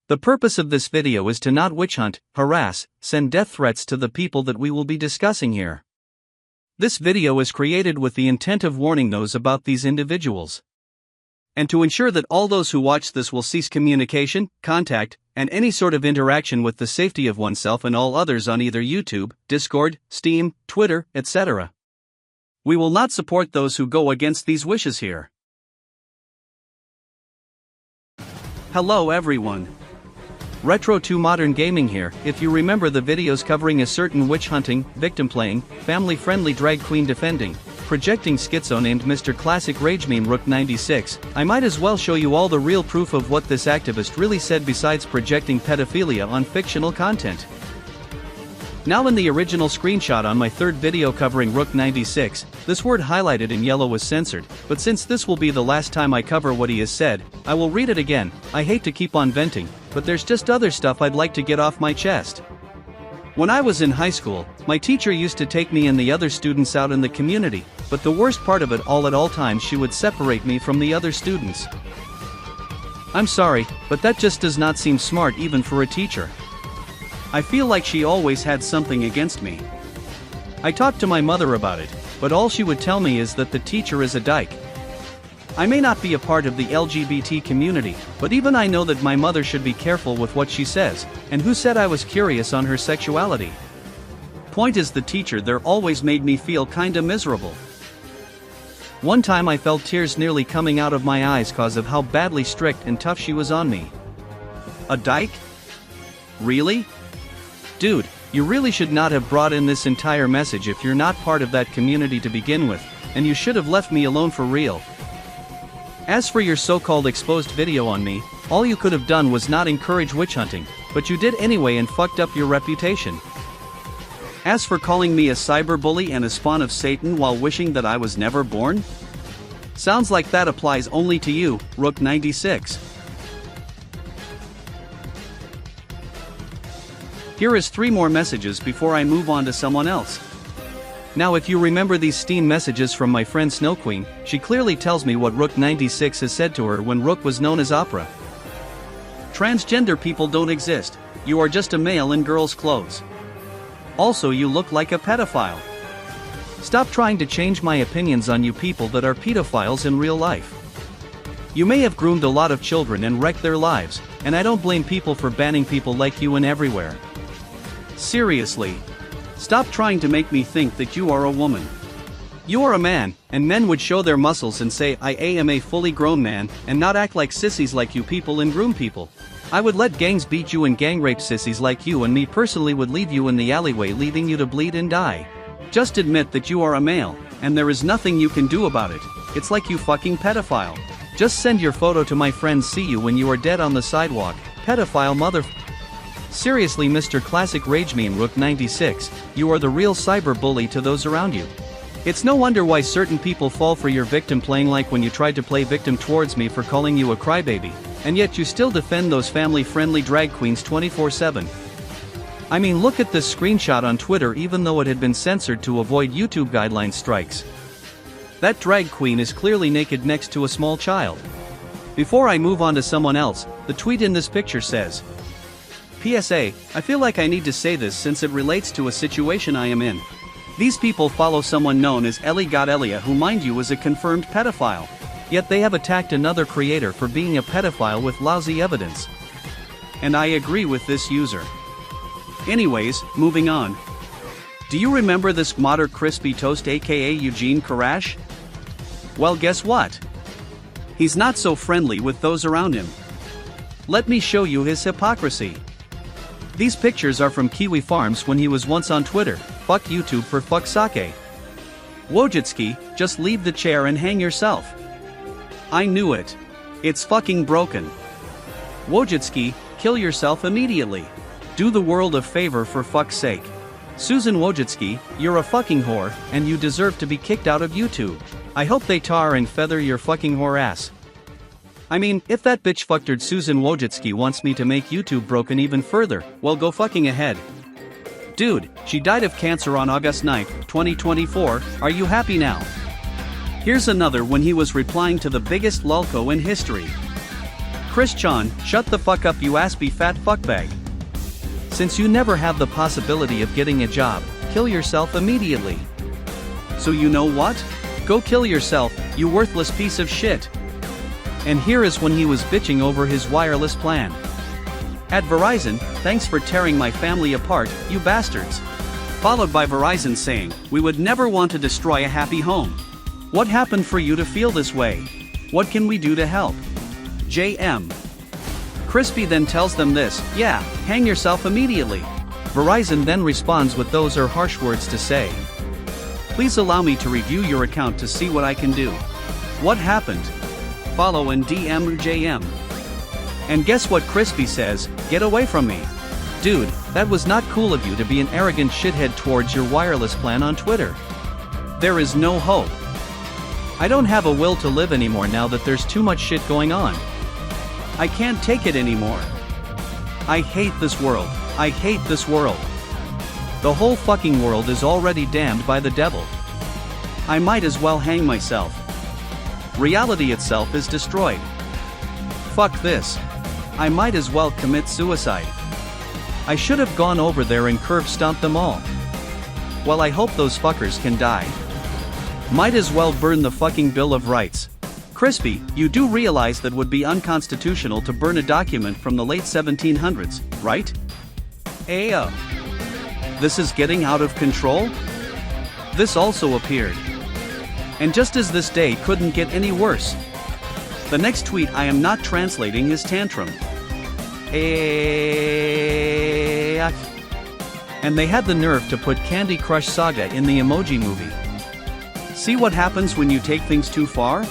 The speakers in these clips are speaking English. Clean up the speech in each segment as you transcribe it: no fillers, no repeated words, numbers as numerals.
The purpose of this video is to not witch hunt, harass, send death threats to the people that we will be discussing here. This video is created with the intent of warning those about these individuals, and to ensure that all those who watch this will cease communication, contact, and any sort of interaction with the safety of oneself and all others on either YouTube, Discord, Steam, Twitter, etc. We will not support those who go against these wishes here. Hello everyone. Retro to Modern Gaming here. If you remember the videos covering a certain witch hunting, victim playing, family-friendly drag queen defending, projecting schizo named Mr. Classic RAGE Meme Rook 96, I might as well show you all the real proof of what this activist really said besides projecting pedophilia on fictional content. Now in the original screenshot on my third video covering Rook 96, this word highlighted in yellow was censored, but since this will be the last time I cover what he has said, I will read it again. I hate to keep on venting, but there's just other stuff I'd like to get off my chest. When I was in high school, my teacher used to take me and the other students out in the community, but the worst part of it all at all times she would separate me from the other students. I'm sorry, but that just does not seem smart even for a teacher. I feel like she always had something against me. I talked to my mother about it, but all she would tell me is that the teacher is a dyke. I may not be a part of the LGBT community, but even I know that my mother should be careful with what she says, and who said I was curious on her sexuality? Point is, the teacher there always made me feel kinda miserable. One time I felt tears nearly coming out of my eyes cause of how badly strict and tough she was on me. A dyke? Really? Dude, you really should not have brought in this entire message if you're not part of that community to begin with, and you should have left me alone for real. As for your so-called exposed video on me, all you could have done was not encourage witch hunting, but you did anyway and fucked up your reputation. As for calling me a cyberbully and a spawn of Satan while wishing that I was never born? Sounds like that applies only to you, Rook 96. Here is 3 more messages before I move on to someone else. Now if you remember these Steam messages from my friend Snow Queen, she clearly tells me what Rook 96 has said to her when Rook was known as Opera. Transgender people don't exist, you are just a male in girls' clothes. Also, you look like a pedophile. Stop trying to change my opinions on you people that are pedophiles in real life. You may have groomed a lot of children and wrecked their lives, and I don't blame people for banning people like you in everywhere. Seriously. Stop trying to make me think that you are a woman. You are a man, and men would show their muscles and say I am a fully grown man, and not act like sissies like you people and groom people. I would let gangs beat you and gang rape sissies like you, and me personally would leave you in the alleyway leaving you to bleed and die. Just admit that you are a male, and there is nothing you can do about it. It's like you fucking pedophile. Just send your photo to my friends see you when you are dead on the sidewalk, pedophile mother. Seriously, Mr. Classic RAGE Meme Rook 96, you are the real cyber bully to those around you. It's no wonder why certain people fall for your victim playing, like when you tried to play victim towards me for calling you a crybaby, and yet you still defend those family-friendly drag queens 24/7. I mean, look at this screenshot on Twitter even though it had been censored to avoid YouTube guideline strikes. That drag queen is clearly naked next to a small child. Before I move on to someone else, the tweet in this picture says, PSA, I feel like I need to say this since it relates to a situation I am in. These people follow someone known as Ellie Got Elia, who mind you is a confirmed pedophile. Yet they have attacked another creator for being a pedophile with lousy evidence. And I agree with this user. Anyways, moving on. Do you remember this modder crispy toast aka Eugene Karash? Well, guess what? He's not so friendly with those around him. Let me show you his hypocrisy. These pictures are from Kiwi Farms when he was once on Twitter. Fuck YouTube for fuck sake. Wojcicki, just leave the chair and hang yourself. I knew it. It's fucking broken. Wojcicki, kill yourself immediately. Do the world a favor for fuck's sake. Susan Wojcicki, you're a fucking whore, and you deserve to be kicked out of YouTube. I hope they tar and feather your fucking whore ass. I mean, if that bitch fucktard Susan Wojcicki wants me to make YouTube broken even further, well, go fucking ahead. Dude, she died of cancer on August 9th, 2024, are you happy now? Here's another when he was replying to the biggest lolco in history. Christian, shut the fuck up you aspy fat fuckbag. Since you never have the possibility of getting a job, kill yourself immediately. So you know what? Go kill yourself, you worthless piece of shit. And here is when he was bitching over his wireless plan. At Verizon, thanks for tearing my family apart, you bastards. Followed by Verizon saying, we would never want to destroy a happy home. What happened for you to feel this way? What can we do to help? JM. Crispy then tells them this, yeah, hang yourself immediately. Verizon then responds with those are harsh words to say. Please allow me to review your account to see what I can do. What happened? Follow and DM JM. And guess what Crispy says, get away from me. Dude, that was not cool of you to be an arrogant shithead towards your wireless plan on Twitter. There is no hope. I don't have a will to live anymore now that there's too much shit going on. I can't take it anymore. I hate this world. I hate this world. The whole fucking world is already damned by the devil. I might as well hang myself. Reality itself is destroyed. Fuck this. I might as well commit suicide. I should have gone over there and curb stomped them all. Well, I hope those fuckers can die. Might as well burn the fucking Bill of Rights. Crispy, you do realize that would be unconstitutional to burn a document from the late 1700s, right? Ayo. This is getting out of control? This also appeared. And just as this day couldn't get any worse. The next tweet I am not translating his tantrum. And they had the nerve to put Candy Crush Saga in the Emoji Movie. See what happens when you take things too far?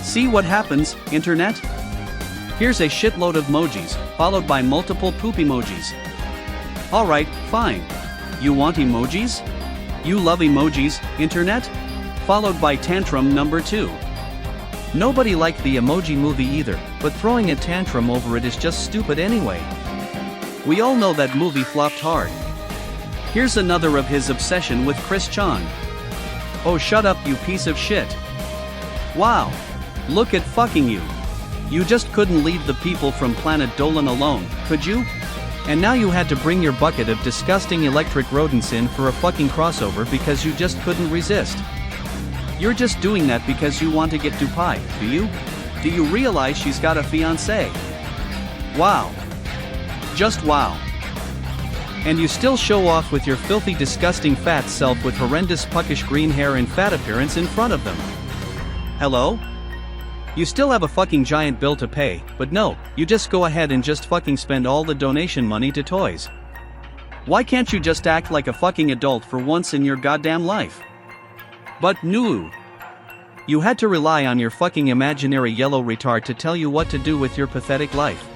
See what happens, internet? Here's a shitload of emojis, followed by multiple poop emojis. Alright, fine. You want emojis? You love emojis, internet? Followed by tantrum number 2. Nobody liked the Emoji Movie either, but throwing a tantrum over it is just stupid anyway. We all know that movie flopped hard. Here's another of his obsession with Chris Chan. Oh shut up you piece of shit. Wow. Look at fucking you. You just couldn't leave the people from planet Dolan alone, could you? And now you had to bring your bucket of disgusting electric rodents in for a fucking crossover because you just couldn't resist. You're just doing that because you want to get Dupai, do you? Do you realize she's got a fiancé? Wow. Just wow. And you still show off with your filthy disgusting fat self with horrendous puckish green hair and fat appearance in front of them. Hello? You still have a fucking giant bill to pay, but no, you just go ahead and just fucking spend all the donation money to toys. Why can't you just act like a fucking adult for once in your goddamn life? But no. You had to rely on your fucking imaginary yellow retard to tell you what to do with your pathetic life.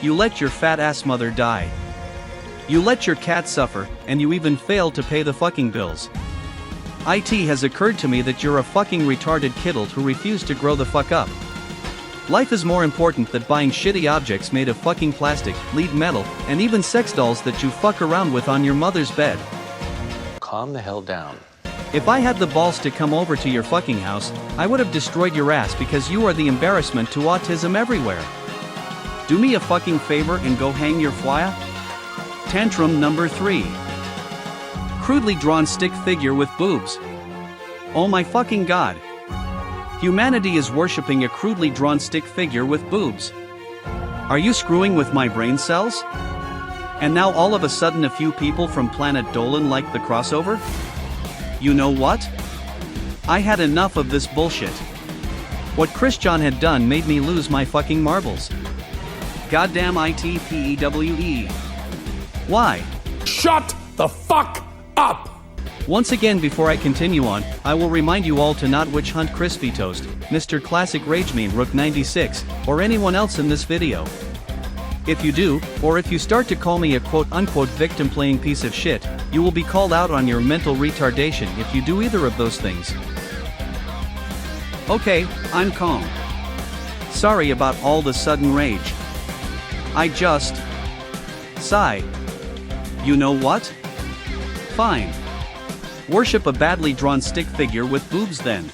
You let your fat ass mother die. You let your cat suffer, and you even failed to pay the fucking bills. It has occurred to me that you're a fucking retarded kidult who refused to grow the fuck up. Life is more important than buying shitty objects made of fucking plastic, lead metal, and even sex dolls that you fuck around with on your mother's bed. Calm the hell down. If I had the balls to come over to your fucking house, I would have destroyed your ass because you are the embarrassment to autism everywhere. Do me a fucking favor and go hang your foia? Tantrum number 3. Crudely drawn stick figure with boobs. Oh my fucking god. Humanity is worshipping a crudely drawn stick figure with boobs. Are you screwing with my brain cells? And now all of a sudden a few people from planet Dolan like the crossover? You know what? I had enough of this bullshit. What Christian had done made me lose my fucking marbles. Goddamn ITPEWE. Why? Shut the fuck up! Once again before I continue on, I will remind you all to not witch hunt Crispy Toast, Mr. Classic RAGE Meme Rook 96, or anyone else in this video. If you do, or if you start to call me a quote-unquote victim-playing piece of shit, you will be called out on your mental retardation if you do either of those things. Okay, I'm calm. Sorry about all the sudden rage. I just... sigh. You know what? Fine. Worship a badly drawn stick figure with boobs then.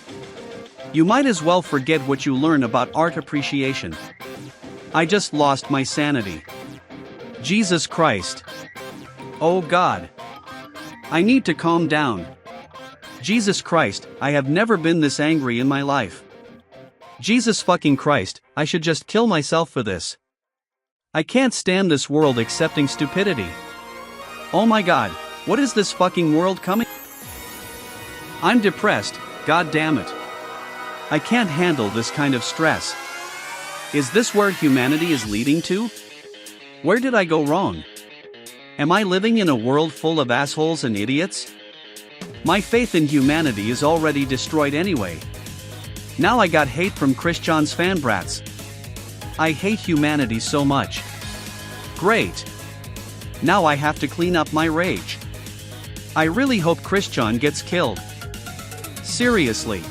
You might as well forget what you learn about art appreciation. I just lost my sanity. Jesus Christ. Oh God. I need to calm down. Jesus Christ, I have never been this angry in my life. Jesus fucking Christ, I should just kill myself for this. I can't stand this world accepting stupidity. Oh my God, what is this fucking world coming? I'm depressed, god damn it. I can't handle this kind of stress. Is this where humanity is leading to? Where did I go wrong? Am I living in a world full of assholes and idiots? My faith in humanity is already destroyed anyway. Now I got hate from Christian's fanbrats. I hate humanity so much. Great. Now I have to clean up my rage. I really hope Christian gets killed. Seriously.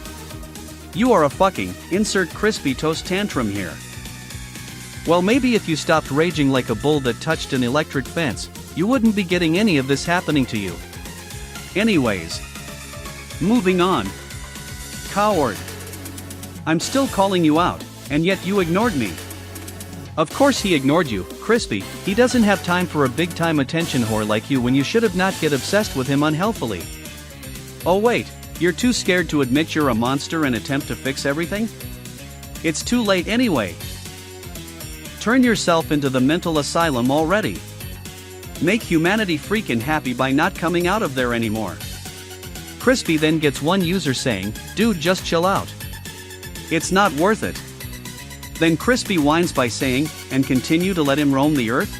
You are a fucking, insert crispy toast tantrum here. Well, maybe if you stopped raging like a bull that touched an electric fence, you wouldn't be getting any of this happening to you. Anyways. Moving on. Coward. I'm still calling you out, and yet you ignored me. Of course he ignored you, Crispy. He doesn't have time for a big-time attention whore like you when you should have not get obsessed with him unhealthily. Oh wait, you're too scared to admit you're a monster and attempt to fix everything? It's too late anyway. Turn yourself into the mental asylum already. Make humanity freaking happy by not coming out of there anymore. Crispy then gets one user saying, dude, just chill out. It's not worth it. Then Crispy whines by saying, and continue to let him roam the earth?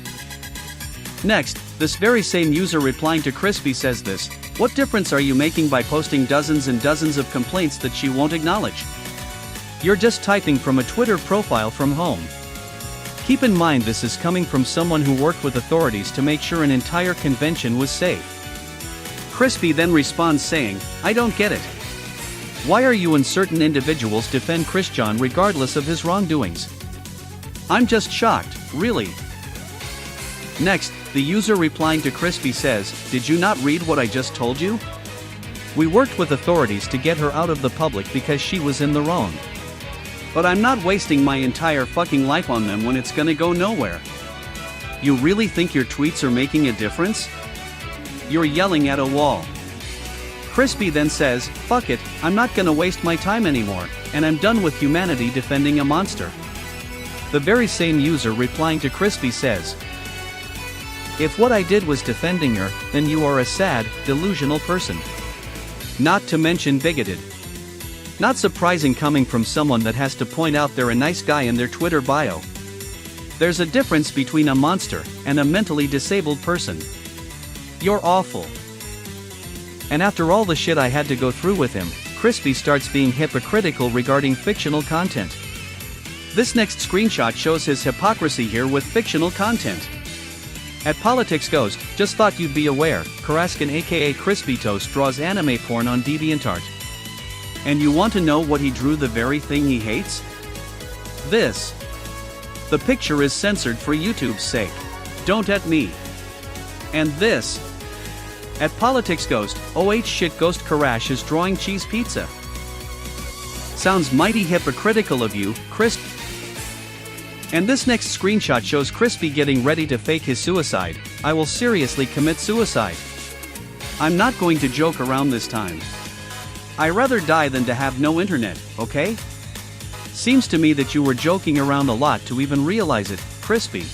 Next, this very same user replying to Crispy says this, what difference are you making by posting dozens and dozens of complaints that she won't acknowledge? You're just typing from a Twitter profile from home. Keep in mind this is coming from someone who worked with authorities to make sure an entire convention was safe. Crispy then responds saying, I don't get it. Why are you and certain individuals defend Christian regardless of his wrongdoings? I'm just shocked, really. Next, the user replying to Crispy says, did you not read what I just told you? We worked with authorities to get her out of the public because she was in the wrong. But I'm not wasting my entire fucking life on them when it's gonna go nowhere. You really think your tweets are making a difference? You're yelling at a wall. Crispy then says, fuck it, I'm not gonna waste my time anymore, and I'm done with humanity defending a monster. The very same user replying to Crispy says, if what I did was defending her, then you are a sad, delusional person. Not to mention bigoted. Not surprising coming from someone that has to point out they're a nice guy in their Twitter bio. There's a difference between a monster and a mentally disabled person. You're awful. And after all the shit I had to go through with him, Crispy starts being hypocritical regarding fictional content. This next screenshot shows his hypocrisy here with fictional content. At Politics Ghost, just thought you'd be aware, Karaskin aka Crispy Toast draws anime porn on DeviantArt. And you want to know what he drew, the very thing he hates? This. The picture is censored for YouTube's sake. Don't at me. And this. At Politics Ghost, oh shit, Ghost Karash is drawing cheese pizza. Sounds mighty hypocritical of you, Chris. And this next screenshot shows Crispy getting ready to fake his suicide. I will seriously commit suicide. I'm not going to joke around this time. I rather die than to have no internet, okay? Seems to me that you were joking around a lot to even realize it, Crispy.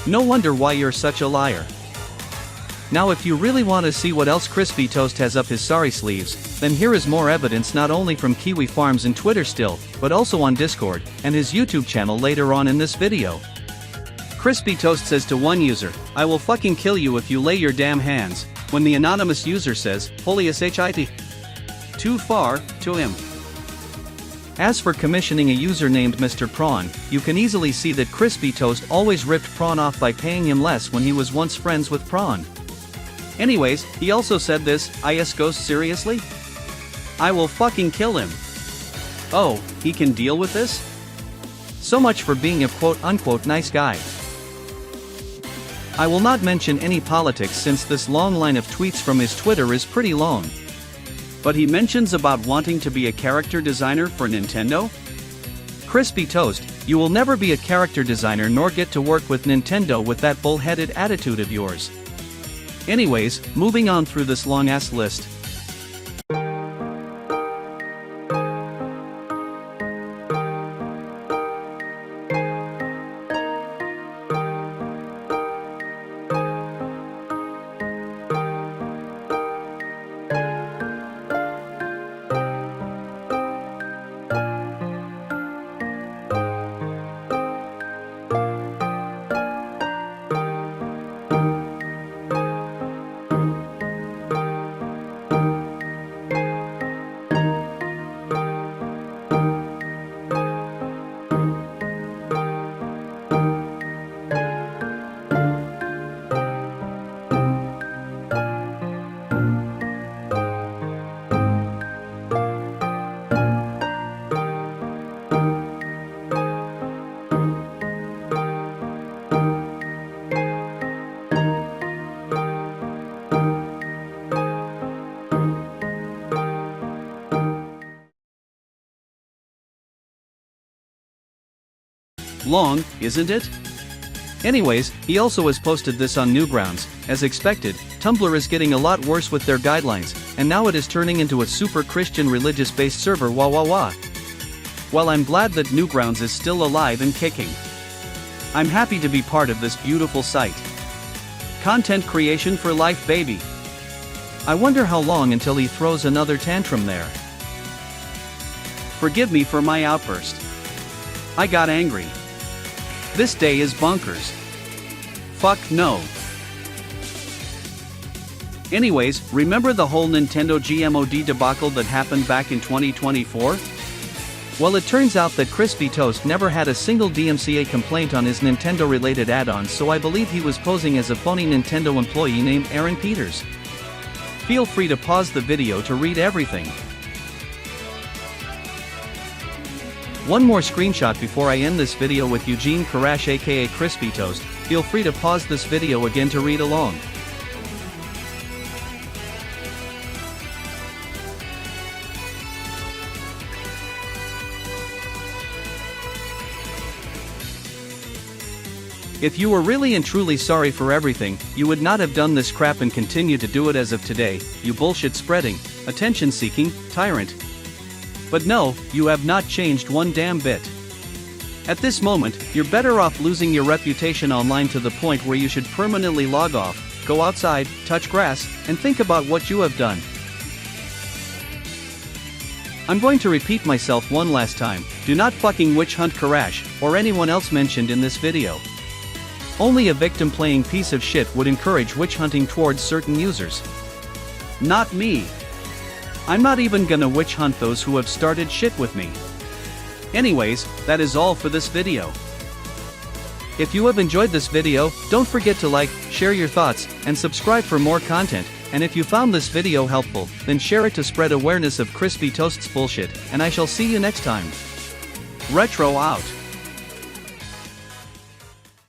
No wonder why you're such a liar. Now if you really want to see what else Crispy Toast has up his sorry sleeves, then here is more evidence not only from Kiwi Farms and Twitter still, but also on Discord, and his YouTube channel later on in this video. Crispy Toast says to one user, I will fucking kill you if you lay your damn hands, when the anonymous user says, holy shit. Too far, to him. As for commissioning a user named Mr. Prawn, you can easily see that Crispy Toast always ripped Prawn off by paying him less when he was once friends with Prawn. Anyways, he also said this, IS Ghost seriously? I will fucking kill him. Oh, he can deal with this? So much for being a quote-unquote nice guy. I will not mention any politics since this long line of tweets from his Twitter is pretty long. But he mentions about wanting to be a character designer for Nintendo? Crispy Toast, you will never be a character designer nor get to work with Nintendo with that bullheaded attitude of yours. Anyways, moving on through this long-ass list. Long, isn't it? Anyways, he also has posted this on Newgrounds. As expected, Tumblr is getting a lot worse with their guidelines, and now it is turning into a super Christian religious-based server wah wah wah. While I'm glad that Newgrounds is still alive and kicking, I'm happy to be part of this beautiful site. Content creation for life, baby. I wonder how long until he throws another tantrum there. Forgive me for my outburst. I got angry. This day is bonkers. Fuck no. Anyways, remember the whole Nintendo GMOD debacle that happened back in 2024? Well, it turns out that Crispy Toast never had a single DMCA complaint on his Nintendo-related add-ons, so I believe he was posing as a phony Nintendo employee named Aaron Peters. Feel free to pause the video to read everything. One more screenshot before I end this video with Eugene Karash aka Crispy Toast. Feel free to pause this video again to read along. If you were really and truly sorry for everything, you would not have done this crap and continue to do it as of today, you bullshit spreading, attention seeking, tyrant. But no, you have not changed one damn bit. At this moment, you're better off losing your reputation online to the point where you should permanently log off, go outside, touch grass, and think about what you have done. I'm going to repeat myself one last time, do not fucking witch hunt Karash, or anyone else mentioned in this video. Only a victim-playing piece of shit would encourage witch hunting towards certain users. Not me. I'm not even gonna witch hunt those who have started shit with me. Anyways, that is all for this video. If you have enjoyed this video, don't forget to like, share your thoughts, and subscribe for more content, and if you found this video helpful, then share it to spread awareness of Crispy Toast's bullshit, and I shall see you next time. Retro out.